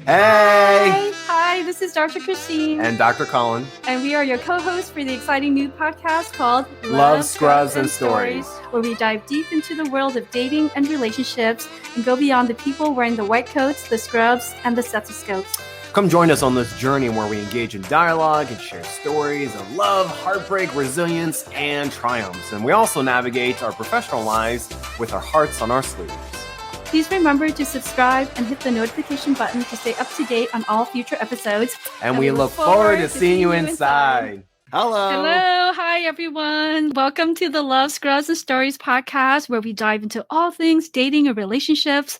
Hey! Hi, this is Dr. Chrystene. And Dr. Colin. And we are your co-hosts for the exciting new podcast called Love, Scrubs, and Stories, where we dive deep into the world of dating and relationships and go beyond the people wearing the white coats, the scrubs, and the stethoscopes. Come join us on this journey where we engage in dialogue and share stories of love, heartbreak, resilience, and triumphs. And we also navigate our professional lives with our hearts on our sleeves. Please remember to subscribe and hit the notification button to stay up to date on all future episodes. And we look forward to seeing you inside. Hello. Hello. Hi, everyone. Welcome to the Love, Scrubs, and Stories podcast, where we dive into all things dating and relationships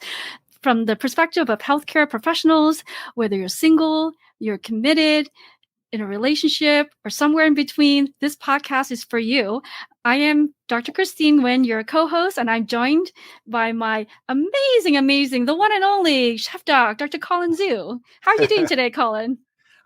from the perspective of healthcare professionals, whether you're single, you're committed, in a relationship, or somewhere in between. This podcast is for you. I am Dr. Chrystene Nguyen, your co-host, and I'm joined by my amazing, the one and only chef doc, Dr. Colin Zhu. How are you doing today, Colin?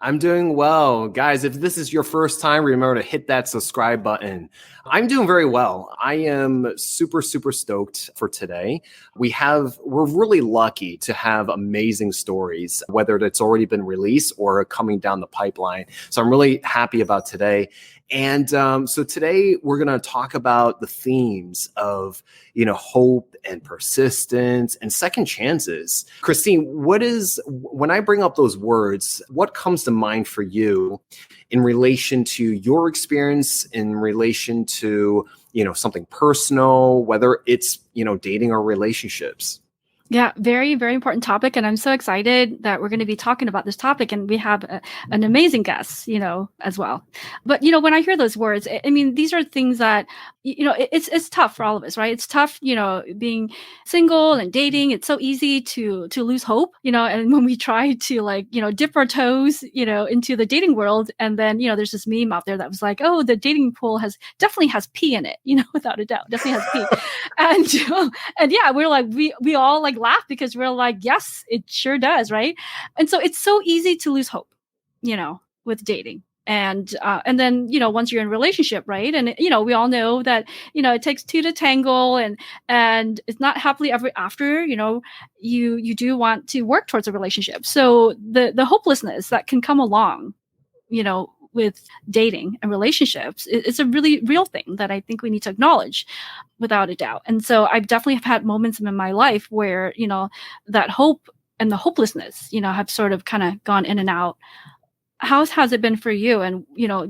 I'm doing well. Guys, if this is your first time, remember to hit that subscribe button. I'm doing very well. I am super stoked for today. We're really lucky to have amazing stories, whether it's already been released or coming down the pipeline. So I'm really happy about today. And so today we're going to talk about the themes of, hope and persistence and second chances. Chrystene, when I bring up those words, what comes to mind for you in relation to your experience, in relation to, something personal, whether it's, dating or relationships? Yeah, very, very important topic. And I'm so excited that we're going to be talking about this topic. And we have an amazing guest, as well. But, when I hear those words, I mean, these are things that, it's tough for all of us, right? It's tough, being single and dating. It's so easy to lose hope, and when we try to dip our toes, into the dating world. And then, there's this meme out there that was like, oh, the dating pool definitely has pee in it, without a doubt, definitely has pee. And yeah, we're like, we all laugh because we're like, yes, it sure does, right? And so it's so easy to lose hope, with dating. And then, once you're in a relationship, right? And, we all know that, it takes two to tangle and it's not happily ever after, you do want to work towards a relationship. So the hopelessness that can come along, with dating and relationships, it's a really real thing that I think we need to acknowledge without a doubt. And so I've definitely had moments in my life where, that hope and the hopelessness, have sort of kind of gone in and out. How has it been for you? And,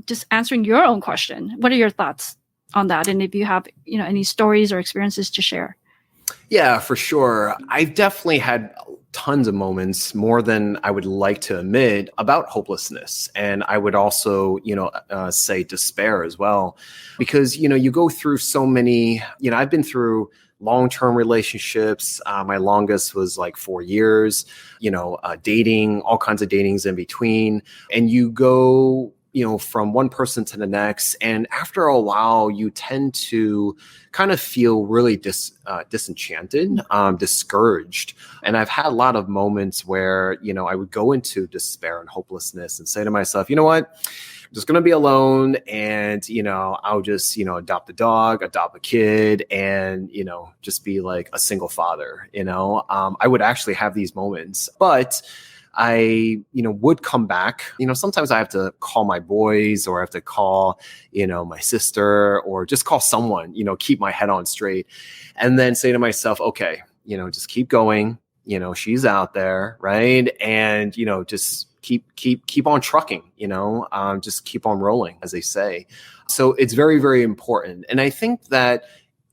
just answering your own question, what are your thoughts on that? And if you have, any stories or experiences to share? Yeah, for sure. I've definitely had tons of moments, more than I would like to admit, about hopelessness. And I would also, say despair as well, because, you go through so many, I've been through long-term relationships. My longest was like 4 years, dating, all kinds of datings in between. And you go, from one person to the next. And after a while, you tend to kind of feel really disenchanted, discouraged. And I've had a lot of moments where, I would go into despair and hopelessness and say to myself, you know what? I'm just going to be alone and, I'll just, adopt a dog, adopt a kid and, just be like a single father, I would actually have these moments, but I, would come back. Sometimes I have to call my boys or I have to call, my sister or just call someone, keep my head on straight and then say to myself, okay, just keep going. She's out there, right? And, just keep on trucking, just keep on rolling, as they say. So it's very, very important. And I think that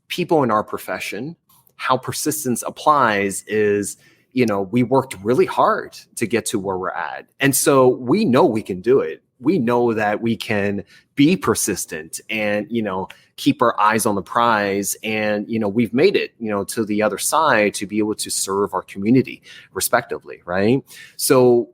people in our profession, how persistence applies is, we worked really hard to get to where we're at. And so we know we can do it. We know that we can be persistent and, keep our eyes on the prize. And, we've made it, to the other side to be able to serve our community respectively, right? So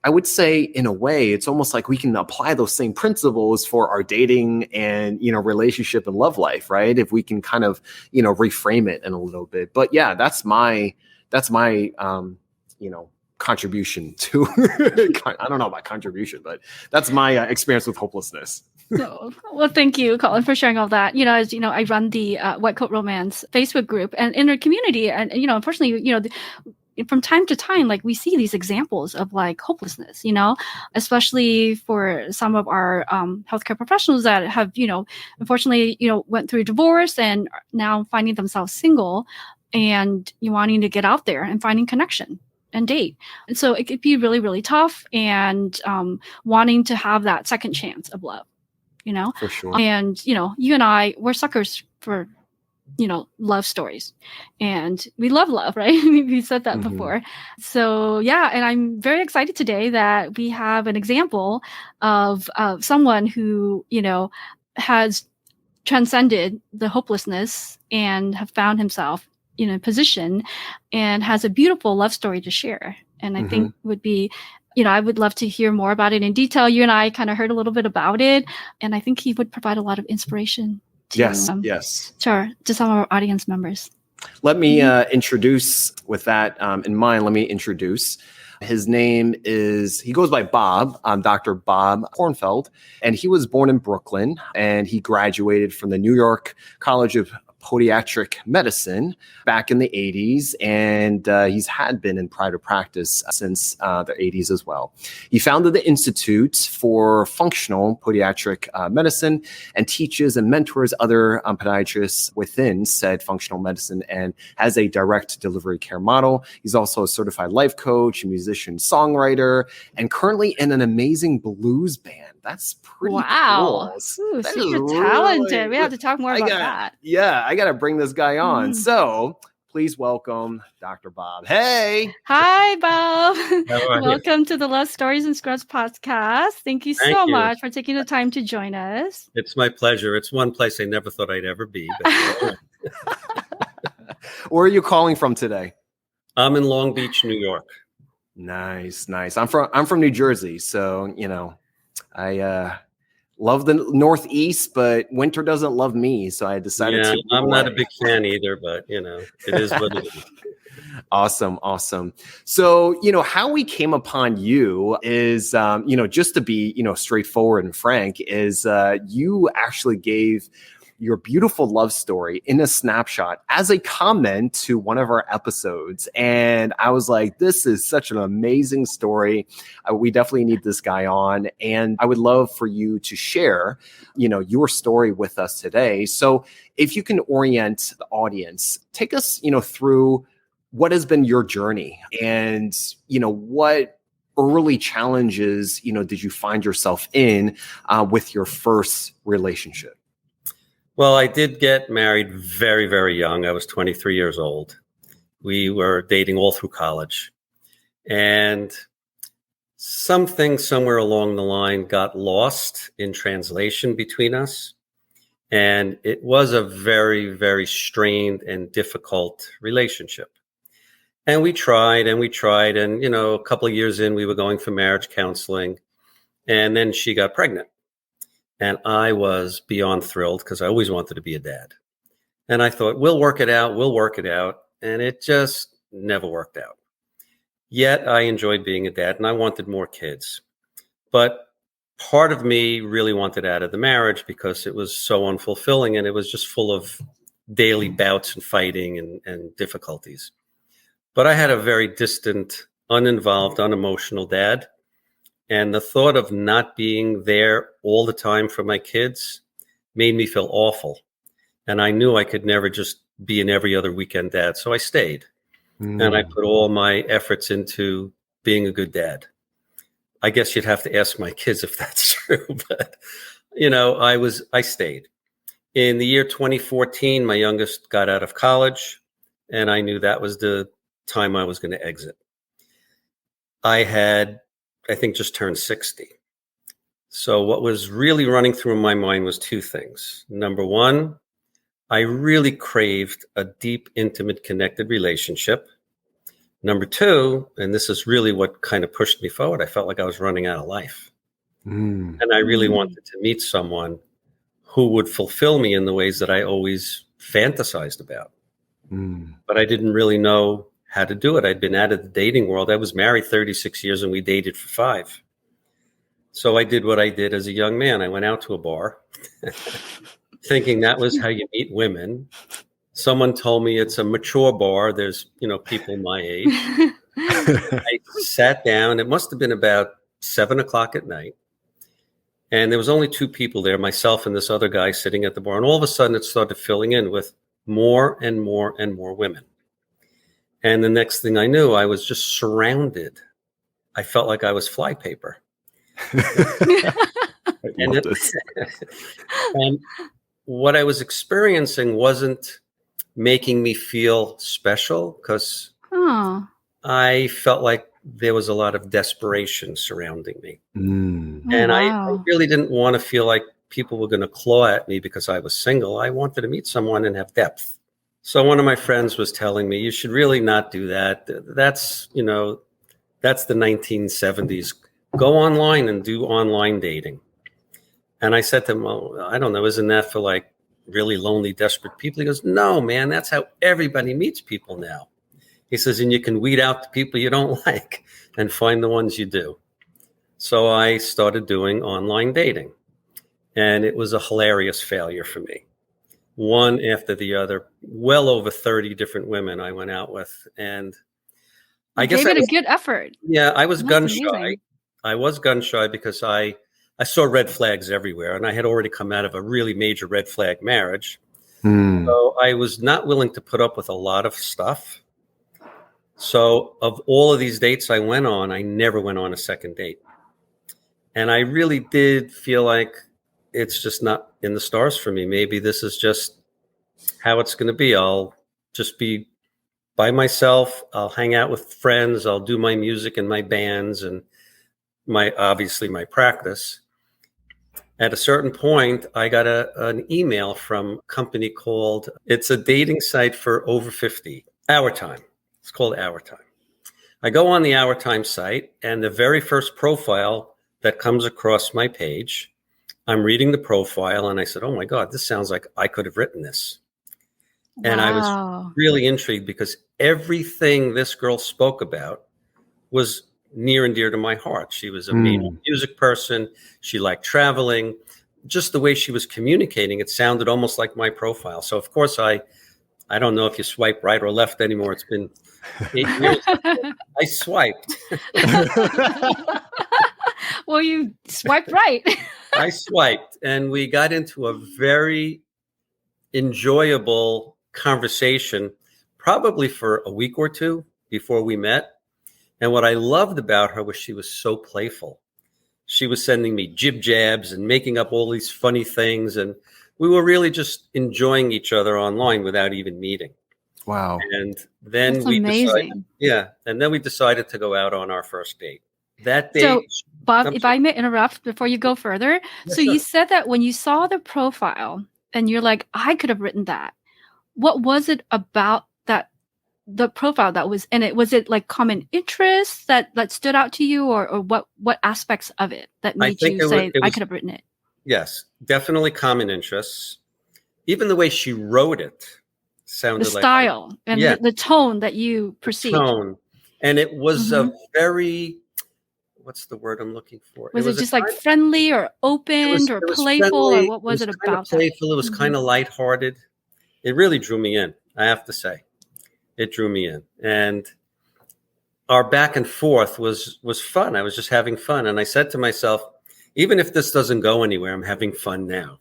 I would say in a way, it's almost like we can apply those same principles for our dating and, relationship and love life, right? If we can kind of, reframe it in a little bit. But yeah, that's my contribution to, I don't know about contribution, but that's my experience with hopelessness. No. Well, thank you, Colin, for sharing all that. As you know, I run the White Coat Romance Facebook group and in our community. And, unfortunately, from time to time, like we see these examples of like hopelessness, especially for some of our healthcare professionals that have, unfortunately, went through divorce and are now finding themselves single and you wanting to get out there and finding connection and date. And so it could be really, really tough and wanting to have that second chance of love, For sure. And, you and I, we're suckers for love stories, and we love love, right? We said that before. So yeah, and I'm very excited today that we have an example of someone who has transcended the hopelessness and have found himself in a position and has a beautiful love story to share. And I think would be, I would love to hear more about it in detail. You and I kind of heard a little bit about it, and I think he would provide a lot of inspiration to some of our audience members. Let me introduce, with that in mind, his name he goes by Bob, Dr. Bob Kornfeld, and he was born in Brooklyn, and he graduated from the New York College of Podiatric Medicine back in the 80s, and he's had been in private practice since the 80s as well. He founded the Institute for Functional Podiatric Medicine and teaches and mentors other podiatrists within said functional medicine and has a direct delivery care model. He's also a certified life coach, musician, songwriter, and currently in an amazing blues band. That's pretty cool. Ooh, so you're talented. We have to talk more about that. Yeah, I got to bring this guy on. So please welcome Dr. Bob. Hey. Hi, Bob. Welcome to the Love Stories and Scrubs podcast. Thank you so much for taking the time to join us. It's my pleasure. It's one place I never thought I'd ever be. But Where are you calling from today? I'm in Long Beach, New York. Nice. I'm from New Jersey, so I love the Northeast, but winter doesn't love me. So I decided to. I'm not a big fan either, but it is what it is. Awesome. So, how we came upon you is, just to be, straightforward and frank, is you actually gave your beautiful love story in a snapshot as a comment to one of our episodes. And I was like, this is such an amazing story. We definitely need this guy on. And I would love for you to share, your story with us today. So if you can orient the audience, take us, through what has been your journey and, what early challenges, did you find yourself in with your first relationship? Well, I did get married very, very young. I was 23 years old. We were dating all through college. And something somewhere along the line got lost in translation between us. And it was a very, very strained and difficult relationship. And we tried. And, a couple of years in, we were going for marriage counseling. And then she got pregnant. And I was beyond thrilled because I always wanted to be a dad. And I thought, we'll work it out. And it just never worked out. Yet I enjoyed being a dad and I wanted more kids. But part of me really wanted out of the marriage because it was so unfulfilling and it was just full of daily bouts and fighting and difficulties. But I had a very distant, uninvolved, unemotional dad. And the thought of not being there all the time for my kids made me feel awful. And I knew I could never just be an every other weekend dad. So I stayed. And I put all my efforts into being a good dad. I guess you'd have to ask my kids if that's true. But, I stayed. In the year 2014, my youngest got out of college. And I knew that was the time I was going to exit. I had, I think, just turned 60. So what was really running through my mind was two things. Number one, I really craved a deep, intimate, connected relationship. Number two, and this is really what kind of pushed me forward, I felt like I was running out of life. And I really wanted to meet someone who would fulfill me in the ways that I always fantasized about. But I didn't really know how to do it. I'd been out of the dating world. I was married 36 years and we dated for 5. So I did what I did as a young man. I went out to a bar thinking that was how you meet women. Someone told me it's a mature bar. There's, people my age. I sat down. It must have been about 7:00 at night. And there was only 2 people there, myself and this other guy sitting at the bar. And all of a sudden it started filling in with more and more and more women. And the next thing I knew, I was just surrounded. I felt like I was flypaper. And what I was experiencing wasn't making me feel special, because I felt like there was a lot of desperation surrounding me. And I really didn't want to feel like people were going to claw at me because I was single. I wanted to meet someone and have depth. So one of my friends was telling me, you should really not do that. That's the 1970s. Go online and do online dating. And I said to him, well, I don't know, isn't that for like really lonely, desperate people? He goes, no, man, that's how everybody meets people now. He says, and you can weed out the people you don't like and find the ones you do. So I started doing online dating, and it was a hilarious failure for me. One after the other, well over 30 different women I went out with. And I guess gave it a good effort. Yeah, I was gun shy. Amazing. I was gun shy because I saw red flags everywhere, and I had already come out of a really major red flag marriage. So I was not willing to put up with a lot of stuff. So of all of these dates I went on, I never went on a second date. And I really did feel like it's just not in the stars for me. Maybe this is just how it's going to be. I'll just be by myself. I'll hang out with friends. I'll do my music and my bands and my practice. At a certain point, I got an email from a company called, it's a dating site for over 50, Our Time. It's called Our Time. I go on the Our Time site, and the very first profile that comes across my page, I'm reading the profile, and I said, oh my God, this sounds like I could have written this. Wow. And I was really intrigued because everything this girl spoke about was near and dear to my heart. She was a music person. She liked traveling. Just the way she was communicating, it sounded almost like my profile. So of course, I don't know if you swipe right or left anymore. It's been 8 years. I swiped. Well, you swiped right. I swiped, and we got into a very enjoyable conversation, probably for a week or 2 before we met. And what I loved about her was she was so playful. She was sending me jib jabs and making up all these funny things. And we were really just enjoying each other online without even meeting. Wow. And then That's amazing. We decided to go out on our first date. That date. So, Bob, if I may interrupt before you go further. Yes, so sure. You said that when you saw the profile and you're like, I could have written that. What was it about the profile that was in it? Was it like common interests that stood out to you, or what aspects of it that made you say, I could have written it? Yes, definitely common interests. Even the way she wrote it sounded the style and the tone that you perceived. Tone. And it was a very, what's the word I'm looking for? Was it just like friendly or open or playful, friendly, or what was it about? Playful. It was kind of lighthearted. It really drew me in, I have to say. It drew me in. And our back and forth was fun. I was just having fun. And I said to myself, even if this doesn't go anywhere, I'm having fun now.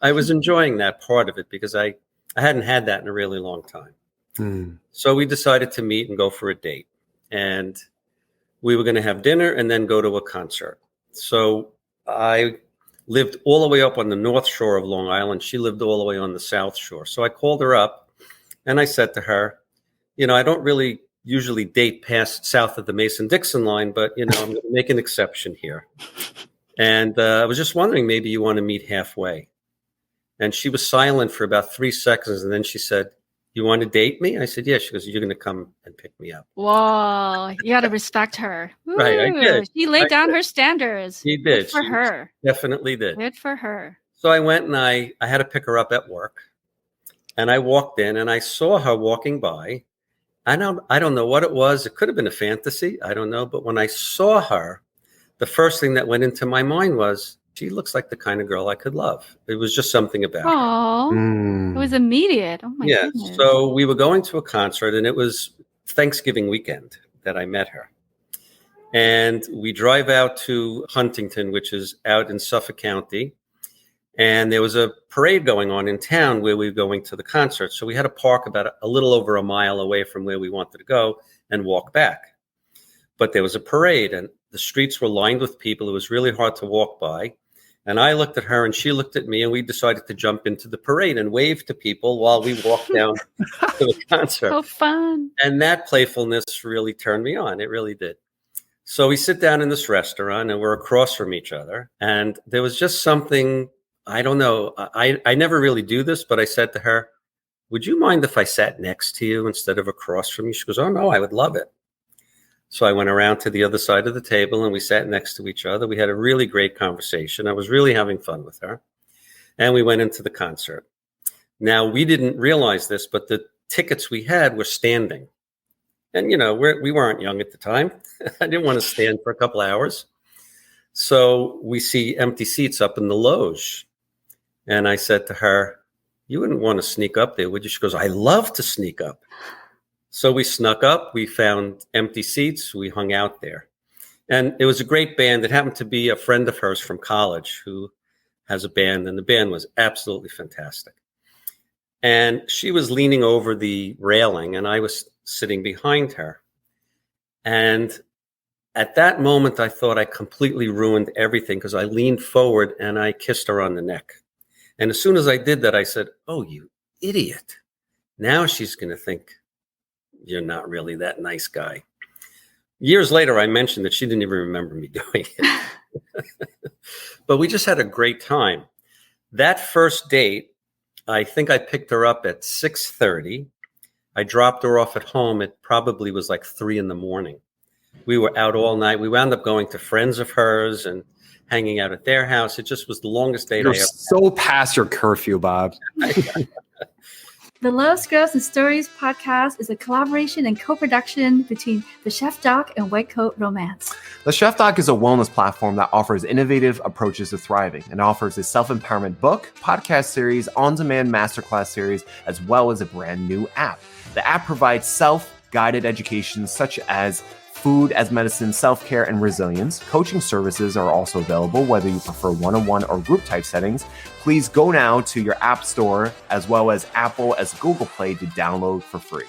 I was enjoying that part of it because I hadn't had that in a really long time. So we decided to meet and go for a date. And we were going to have dinner and then go to a concert. So I lived all the way up on the North Shore of Long Island. She lived all the way on the South Shore. So I called her up and I said to her, I don't really usually date past south of the Mason-Dixon line, but, I'm going to make an exception here. And I was just wondering, maybe you want to meet halfway. And she was silent for about 3 seconds. And then she said, you want to date me? I said, yeah. She goes, you're going to come and pick me up. Whoa, you got to respect her. Ooh, right, I did. She laid down her standards. She did. Good for her. Definitely did. Good for her. So I went and I had to pick her up at work. And I walked in and I saw her walking by. I don't know what it was. It could have been a fantasy. I don't know. But when I saw her, the first thing that went into my mind was, she looks like the kind of girl I could love. It was just something about her. Oh, it was immediate. Oh my goodness. So we were going to a concert, and it was Thanksgiving weekend that I met her. And we drive out to Huntington, which is out in Suffolk County. And there was a parade going on in town where we were going to the concert. So we had to park about a little over a mile away from where we wanted to go and walk back. But there was a parade, and the streets were lined with people. It was really hard to walk by. And I looked at her and she looked at me, and we decided to jump into the parade and wave to people while we walked down to the concert. So fun. And that playfulness really turned me on. It really did. So we sit down in this restaurant and we're across from each other. And there was just something, I don't know. I never really do this, but I said to her, would you mind if I sat next to you instead of across from you? She goes, oh, no, I would love it. So I went around to the other side of the table and we sat next to each other. We had a really great conversation. I was really having fun with her. And we went into the concert. Now, we didn't realize this, but the tickets we had were standing. And, you know, we weren't young at the time. I didn't want to stand for a couple hours. So we see empty seats up in the loge. And I said to her, you wouldn't want to sneak up there, would you? She goes, I love to sneak up. So we snuck up. We found empty seats. We hung out there. And it was a great band. It happened to be a friend of hers from college who has a band. And the band was absolutely fantastic. And she was leaning over the railing and I was sitting behind her. And at that moment, I thought I completely ruined everything because I leaned forward and I kissed her on the neck. And as soon as I did that, I said, oh, you idiot. Now she's going to think you're not really that nice guy. Years later, I mentioned that she didn't even remember me doing it. But we just had a great time. That first date, I think I picked her up at 6:30. I dropped her off at home. It probably was like 3 a.m. We were out all night. We wound up going to friends of hers and hanging out at their house. It just was the longest date You're I ever so past your curfew, Bob. The Love, Scrubs, and Stories podcast is a collaboration and co-production between the Chef Doc and White Coat Romance. The Chef Doc is a wellness platform that offers innovative approaches to thriving and offers a self-empowerment book, podcast series, on-demand masterclass series, as well as a brand new app. The app provides self-guided education such as food as medicine, self-care, and resilience. Coaching services are also available, whether you prefer one-on-one or group type settings. Please go now to your app store as well as Apple as Google Play to download for free.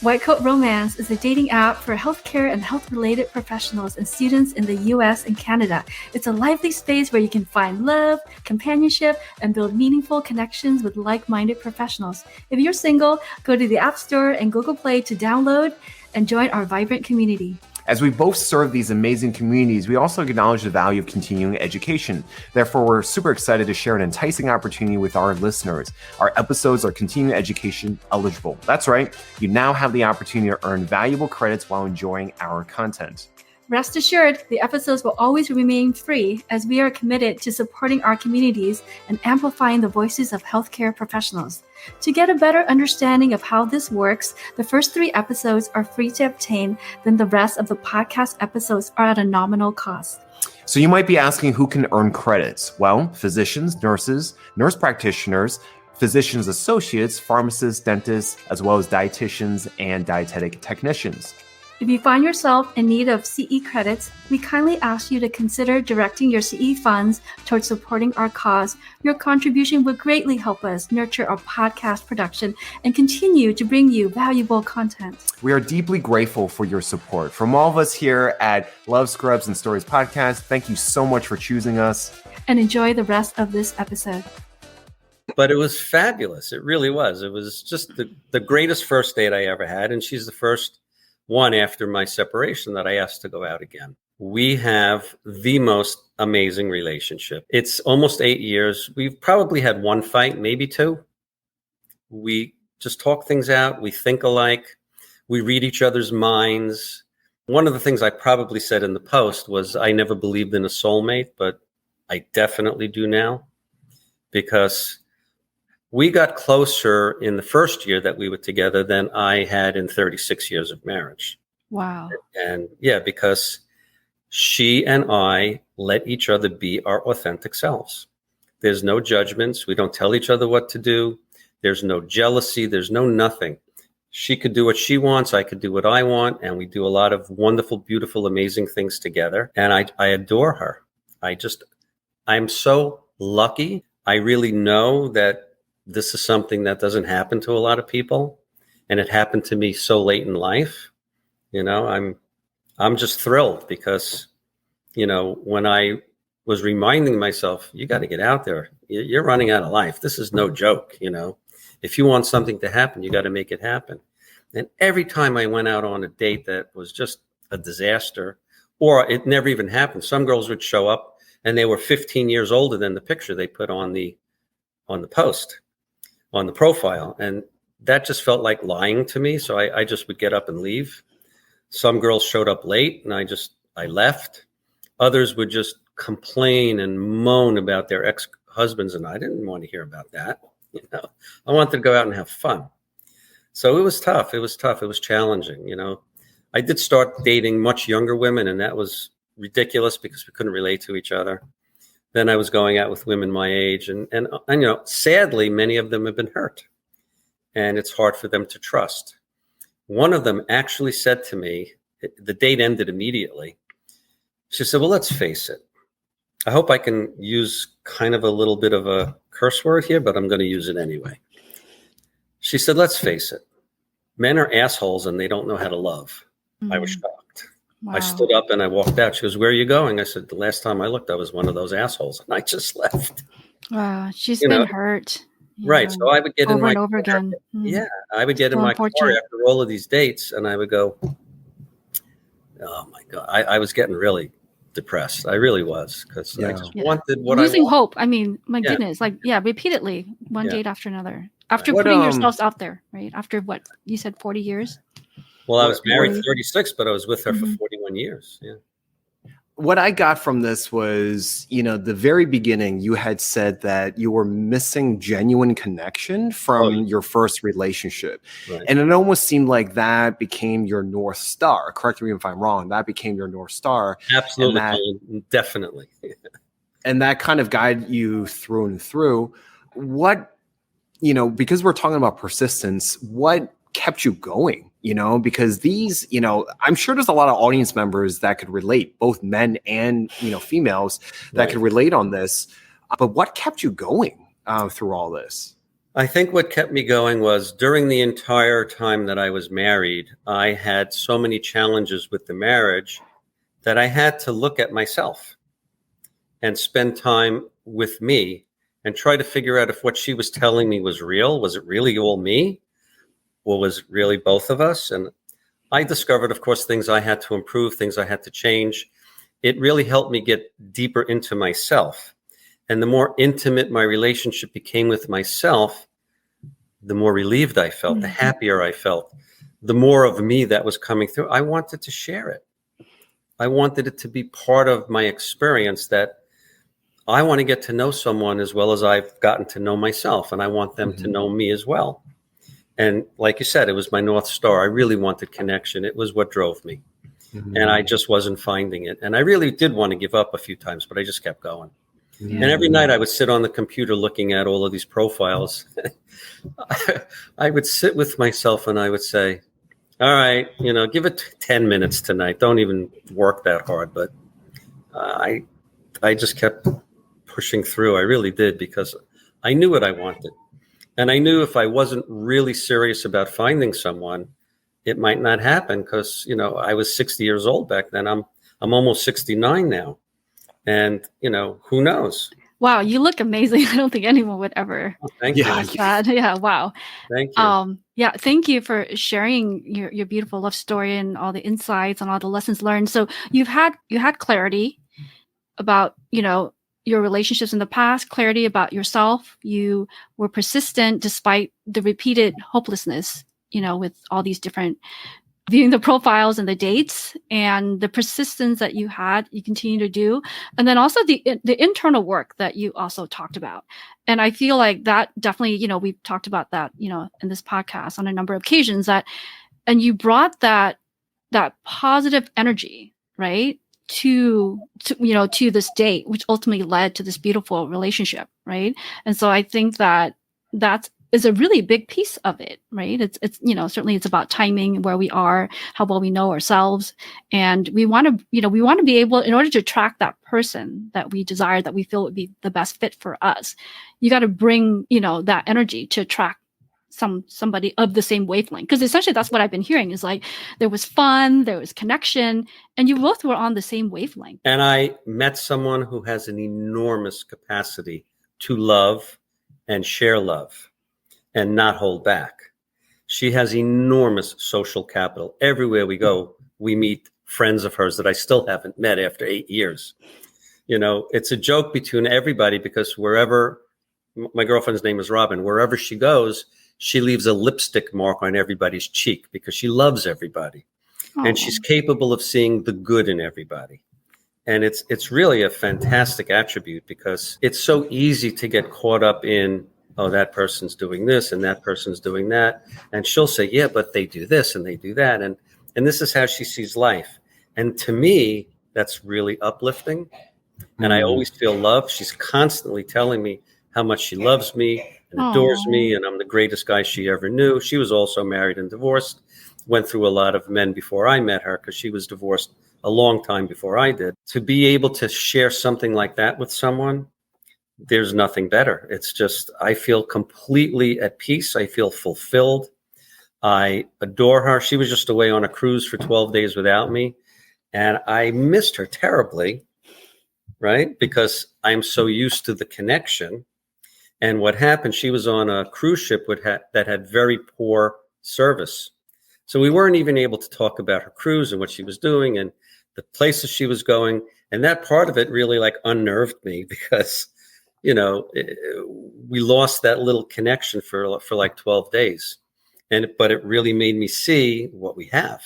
White Coat Romance is a dating app for healthcare and health-related professionals and students in the US and Canada. It's a lively space where you can find love, companionship, and build meaningful connections with like-minded professionals. If you're single, go to the App Store and Google Play to download and join our vibrant community. As we both serve these amazing communities, we also acknowledge the value of continuing education. Therefore, we're super excited to share an enticing opportunity with our listeners. Our episodes are continuing education eligible. That's right. You now have the opportunity to earn valuable credits while enjoying our content. Rest assured, the episodes will always remain free as we are committed to supporting our communities and amplifying the voices of healthcare professionals. To get a better understanding of how this works, the first 3 episodes are free to obtain, then the rest of the podcast episodes are at a nominal cost. So you might be asking who can earn credits? Well, physicians, nurses, nurse practitioners, physicians associates, pharmacists, dentists, as well as dietitians and dietetic technicians. If you find yourself in need of CE credits, we kindly ask you to consider directing your CE funds towards supporting our cause. Your contribution would greatly help us nurture our podcast production and continue to bring you valuable content. We are deeply grateful for your support. From all of us here at Love, Scrubs, and Stories podcast, thank you so much for choosing us. And enjoy the rest of this episode. But it was fabulous. It really was. It was just the greatest first date I ever had. And she's the first one after my separation that I asked to go out again. We have the most amazing relationship. It's almost 8 years. We've probably had 1 fight, maybe 2. We just talk things out. We think alike. We read each other's minds. One of the things I probably said in the post was I never believed in a soulmate, but I definitely do now, because we got closer in the first year that we were together than I had in 36 years of marriage. Wow. And yeah, because she and I let each other be our authentic selves. There's no judgments. We don't tell each other what to do. There's no jealousy. There's no nothing. She could do what she wants. I could do what I want. And we do a lot of wonderful, beautiful, amazing things together. And I adore her. I'm so lucky. I really know that this is something that doesn't happen to a lot of people. And it happened to me so late in life. You know, I'm just thrilled because, you know, when I was reminding myself, you got to get out there. You're running out of life. This is no joke. You know, if you want something to happen, you got to make it happen. And every time I went out on a date that was just a disaster, or it never even happened, some girls would show up and they were 15 years older than the picture they put on the post, on the profile. And that just felt like lying to me. So I just would get up and leave. Some girls showed up late and I left. Others would just complain and moan about their ex-husbands, and I didn't want to hear about that. You know, I wanted to go out and have fun. So it was tough. It was challenging. You know, I did start dating much younger women, and that was ridiculous because we couldn't relate to each other. Then I was going out with women my age, and you know, sadly, many of them have been hurt, and it's hard for them to trust. One of them actually said to me, the date ended immediately. She said, well, let's face it. I hope I can use kind of a little bit of a curse word here, but I'm going to use it anyway. She said, let's face it. Men are assholes and they don't know how to love. Mm-hmm. I was shocked. Wow. I stood up and I walked out. She goes, where are you going? I said, the last time I looked, I was one of those assholes. And I just left. Wow. She's been hurt. Right. So I would get in my over again. Yeah. I would get in my car after all of these dates and I would go, oh my God. I was getting really depressed. I really was, because I just wanted what losing I wanted. hope. I mean, my goodness, like repeatedly, one date after another. After putting yourselves out there, right? After what you said, 40 years. Well, I was married 36, but I was with her for 41 years. Yeah. What I got from this was, you know, the very beginning, you had said that you were missing genuine connection from your first relationship. Right. And it almost seemed like that became your North Star. Correct me if I'm wrong. That became your North Star. Absolutely. Definitely. And that kind of guided you through and through. What, you know, because we're talking about persistence, what kept you going? You know, because these, you know, I'm sure there's a lot of audience members that could relate, both men and, you know, females that could relate on this. But what kept you going through all this? I think what kept me going was during the entire time that I was married, I had so many challenges with the marriage that I had to look at myself and spend time with me and try to figure out if what she was telling me was real. Was it really all me? Or was it really both of us? And I discovered, of course, things I had to improve, things I had to change. It really helped me get deeper into myself. And the more intimate my relationship became with myself, the more relieved I felt, the happier I felt, the more of me that was coming through. I wanted to share it. I wanted it to be part of my experience, that I want to get to know someone as well as I've gotten to know myself. And I want them to know me as well. And like you said, it was my North Star. I really wanted connection. It was what drove me. And I just wasn't finding it. And I really did want to give up a few times, but I just kept going. And every night I would sit on the computer looking at all of these profiles. I would sit with myself and I would say, all right, you know, give it 10 minutes tonight. Don't even work that hard. But I just kept pushing through. I really did, because I knew what I wanted. And I knew if I wasn't really serious about finding someone, it might not happen, because, you know, I was 60 years old back then. I'm almost 69 now. And, you know, who knows? Wow, you look amazing. I don't think anyone would ever. Oh, thank you. That. Yeah, wow. Thank you. Yeah, thank you for sharing your beautiful love story and all the insights and all the lessons learned. So you had clarity about, you know, your relationships in the past, clarity about yourself. You were persistent despite the repeated hopelessness, you know, with all these different viewing the profiles and the dates, and the persistence that you had, you continue to do. And then also the internal work that you also talked about. And I feel like that definitely, you know, we've talked about that, you know, in this podcast on a number of occasions, and you brought that positive energy, right? to this date, which ultimately led to this beautiful relationship, right? And so I think that is a really big piece of it, right? It's certainly it's about timing, where we are, how well we know ourselves, and we want to be able, in order to attract that person that we desire, that we feel would be the best fit for us, you got to bring that energy to attract somebody of the same wavelength. Because essentially that's what I've been hearing, is like there was fun, there was connection, and you both were on the same wavelength. And I met someone who has an enormous capacity to love and share love and not hold back. She has enormous social capital. Everywhere we go, we meet friends of hers that I still haven't met after 8 years. It's a joke between everybody, because wherever, my girlfriend's name is Robin, wherever she goes, she leaves a lipstick mark on everybody's cheek, because she loves everybody. Aww. And she's capable of seeing the good in everybody. And it's really a fantastic attribute, because it's so easy to get caught up in, oh, that person's doing this and that person's doing that. And she'll say, yeah, but they do this and they do that. And this is how she sees life. And to me, that's really uplifting. And I always feel love. She's constantly telling me how much she loves me and adores me, and I'm the greatest guy she ever knew. She was also married and divorced, went through a lot of men before I met her, because she was divorced a long time before I did. To be able to share something like that with someone, there's nothing better. It's just, I feel completely at peace. I feel fulfilled. I adore her. She was just away on a cruise for 12 days without me, and I missed her terribly, right? Because I'm so used to the connection. And what happened, she was on a cruise ship that had very poor service. So we weren't even able to talk about her cruise and what she was doing and the places she was going. And that part of it really unnerved me, because, we lost that little connection for 12 days. But it really made me see what we have,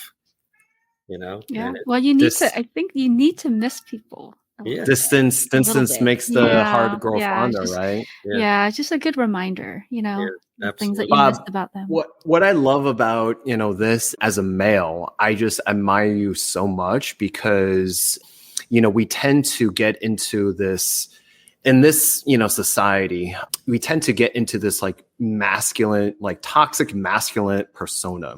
Yeah. Well, I think you need to miss people. Yeah. Distance makes the heart grow fonder, right? Yeah, it's just a good reminder, the things that you Bob, missed about them. What I love about, this as a male, I just admire you so much, because, we tend to get into this, in this, society, we tend to get into this masculine, toxic masculine persona.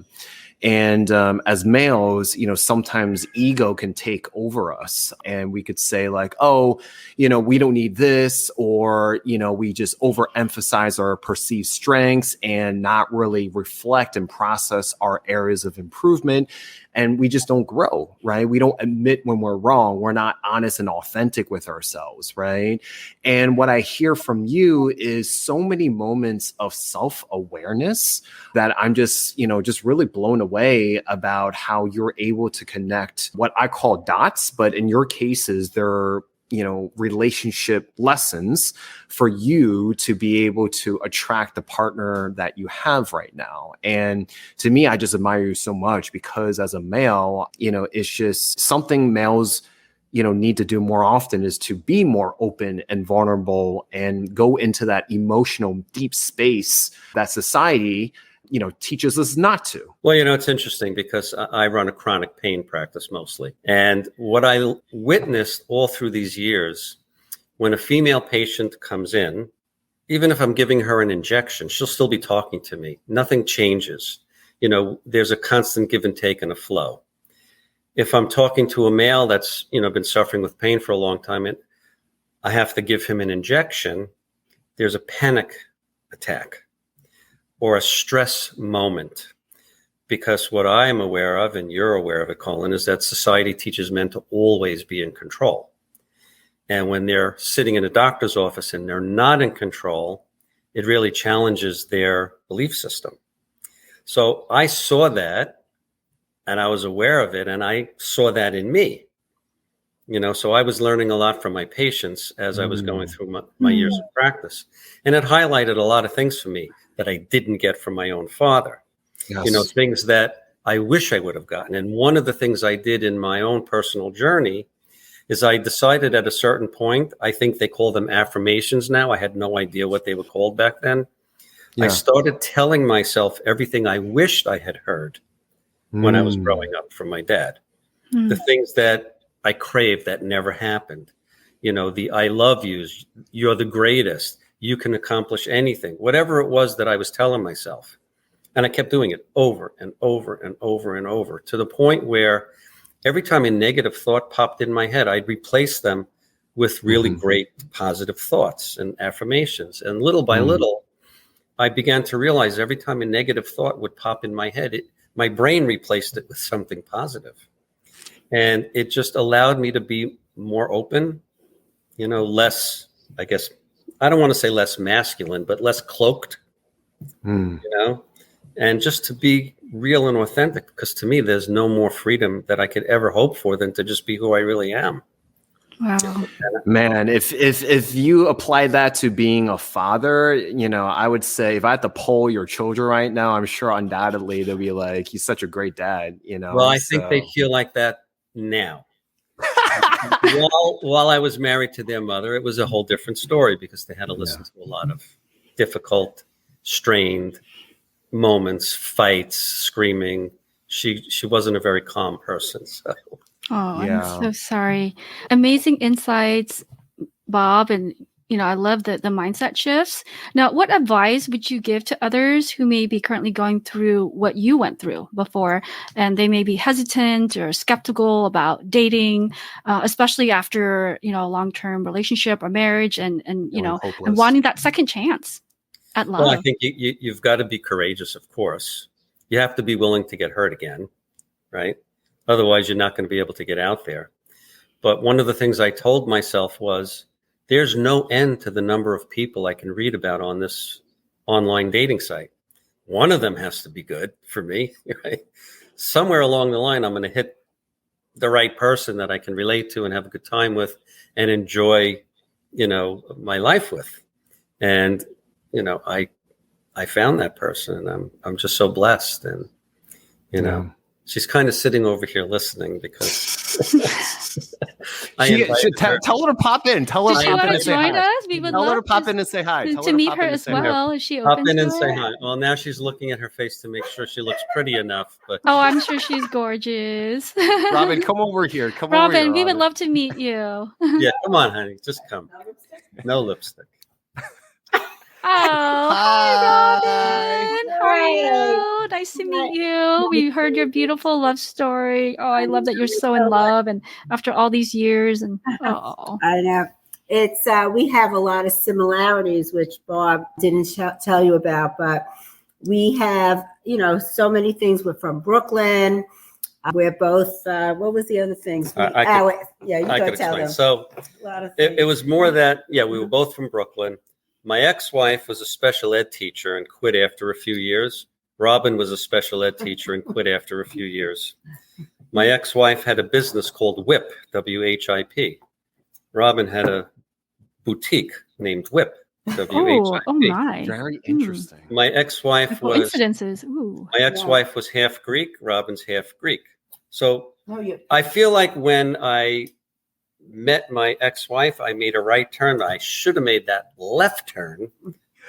And as males, sometimes ego can take over us, and we could say oh, we don't need this, or, we just overemphasize our perceived strengths and not really reflect and process our areas of improvement. And we just don't grow, right? We don't admit when we're wrong. We're not honest and authentic with ourselves, right? And what I hear from you is so many moments of self-awareness that I'm just, just really blown away about how you're able to connect what I call dots, but in your cases, they're relationship lessons for you to be able to attract the partner that you have right now. And to me, I just admire you so much, because as a male, it's just something males, need to do more often, is to be more open and vulnerable and go into that emotional deep space that society teaches us not to. Well, it's interesting, because I run a chronic pain practice mostly. And what I witnessed all through these years, when a female patient comes in, even if I'm giving her an injection, she'll still be talking to me. Nothing changes. There's a constant give and take and a flow. If I'm talking to a male that's, been suffering with pain for a long time, and I have to give him an injection, there's a panic attack or a stress moment. Because what I am aware of, and you're aware of it, Colin, is that society teaches men to always be in control. And when they're sitting in a doctor's office and they're not in control, it really challenges their belief system. So I saw that, and I was aware of it, and I saw that in me. So I was learning a lot from my patients as I was going through my years of practice. And it highlighted a lot of things for me that I didn't get from my own father. Yes. Things that I wish I would have gotten. And one of the things I did in my own personal journey is I decided at a certain point, I think they call them affirmations now. I had no idea what they were called back then. Yeah. I started telling myself everything I wished I had heard when I was growing up from my dad. The things that I craved that never happened. The I love yous, you're the greatest, you can accomplish anything, whatever it was that I was telling myself. And I kept doing it over and over and over and over, to the point where every time a negative thought popped in my head, I'd replace them with really great positive thoughts and affirmations. And little by little, I began to realize every time a negative thought would pop in my head, my brain replaced it with something positive. And it just allowed me to be more open, less, I guess, I don't want to say less masculine, but less cloaked, and just to be real and authentic, because to me, there's no more freedom that I could ever hope for than to just be who I really am. Wow. Man, if you apply that to being a father, I would say if I had to poll your children right now, I'm sure undoubtedly they'll be like, he's such a great dad, Well, I think they feel like that now. While I was married to their mother, it was a whole different story, because they had to listen to a lot of difficult, strained moments, fights, screaming. She wasn't a very calm person. So. Oh, I'm so sorry. Amazing insights, Bob. And, I love the mindset shifts. Now, what advice would you give to others who may be currently going through what you went through before, and they may be hesitant or skeptical about dating, especially after, a long-term relationship or marriage, and wanting that second chance at love? Well, I think you've got to be courageous, of course. You have to be willing to get hurt again, right? Otherwise, you're not going to be able to get out there. But one of the things I told myself was, there's no end to the number of people I can read about on this online dating site. One of them has to be good for me, right? Somewhere along the line, I'm going to hit the right person that I can relate to and have a good time with and enjoy, my life with. And, I found that person, and I'm just so blessed. And, she's kind of sitting over here listening, because tell her to pop in. Tell her to pop in and say hi. We would love her to pop in and say hi. To meet her as well. Is she open pop in to and it? say hi. Well, now she's looking at her face to make sure she looks pretty enough. But I'm sure she's gorgeous. Robin, come over here. Robin, we would love to meet you. Yeah, come on, honey. Just come. No lipstick. Oh, hi, Robin. How are you? Nice to meet you. We heard your beautiful love story. Oh, I love that you're so in love, and after all these years. And I know. It's we have a lot of similarities, which Bob didn't tell you about, but we have, so many things. We're from Brooklyn. We're both, what was the other things? You could tell them. So it was more that, we were both from Brooklyn. My ex-wife was a special ed teacher and quit after a few years. Robin was a special ed teacher and quit after a few years. My ex-wife had a business called WHIP, W-H-I-P. Robin had a boutique named WHIP, W-H-I-P. Oh my. Very interesting. My ex-wife was coincidences. Ooh. My ex-wife was half Greek. Robin's half Greek. So I feel like when I met my ex-wife, I made a right turn. I should have made that left turn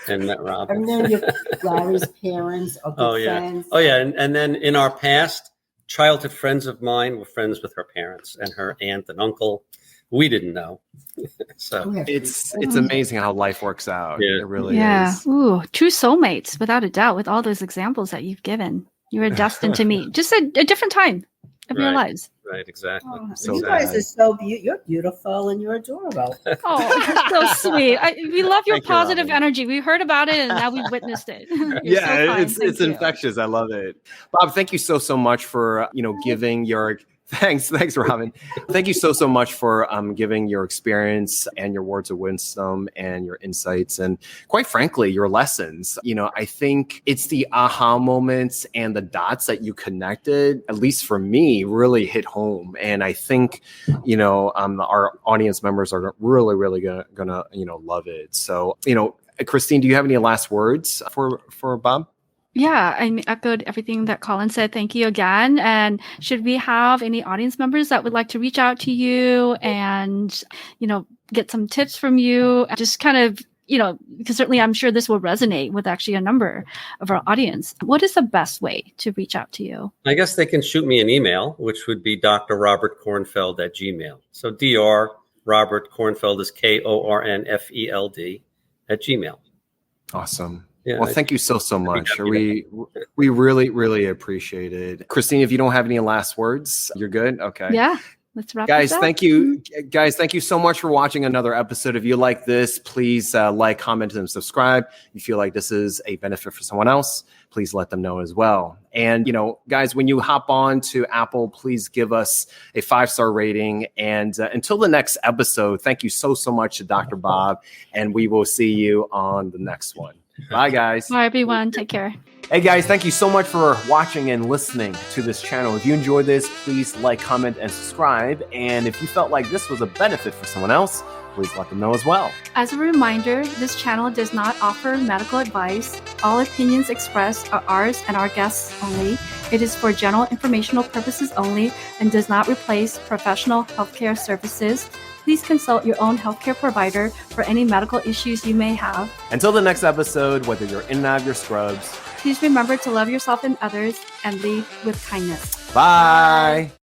and met Robin. And then Larry's parents are good friends. Oh yeah. And then in our past, childhood friends of mine were friends with her parents and her aunt and uncle. We didn't know. So it's amazing how life works out. Yeah. It really is. Ooh, true soulmates, without a doubt, with all those examples that you've given. You were destined to meet just a different time of your lives. Right, exactly. You guys are so beautiful. You're beautiful and you're adorable. Oh, so sweet. We love your Thank you, positive Robin. energy. We heard about it, and now we've witnessed it. It's infectious. I love it. Bob, thank you so much for giving your Thanks, Robin. Thank you so much for giving your experience and your words of wisdom and your insights and, quite frankly, your lessons. I think it's the aha moments and the dots that you connected, at least for me, really hit home. And I think, our audience members are really gonna love it. So, Chrystene, do you have any last words for Bob? Yeah, I echoed everything that Colin said. Thank you again. And should we have any audience members that would like to reach out to you and, get some tips from you, just kind of because certainly I'm sure this will resonate with actually a number of our audience. What is the best way to reach out to you? I guess they can shoot me an email, which would be drrobertkornfeld@gmail. So Dr. Robert Kornfeld is KORNFELD @gmail. Awesome. Yeah, well, thank you so much. We really, really appreciate it. Chrystene, if you don't have any last words, you're good. Okay. Yeah. Let's wrap Guys, this up. thank you. Guys, thank you so much for watching another episode. If you like this, please like, comment, and subscribe. If you feel like this is a benefit for someone else, please let them know as well. And, guys, when you hop on to Apple, please give us a 5-star rating. And until the next episode, thank you so much to Dr. Bob. And we will see you on the next one. Bye, guys. Bye, everyone. Take care. Hey guys, thank you so much for watching and listening to this channel. If you enjoyed this, please like, comment, and subscribe. And if you felt like this was a benefit for someone else, please let them know as well. As a reminder, this channel does not offer medical advice. All opinions expressed are ours and our guests only. It is for general informational purposes only and does not replace professional healthcare services. Please consult your own healthcare provider for any medical issues you may have. Until the next episode, whether you're in and out of your scrubs, please remember to love yourself and others and lead with kindness. Bye.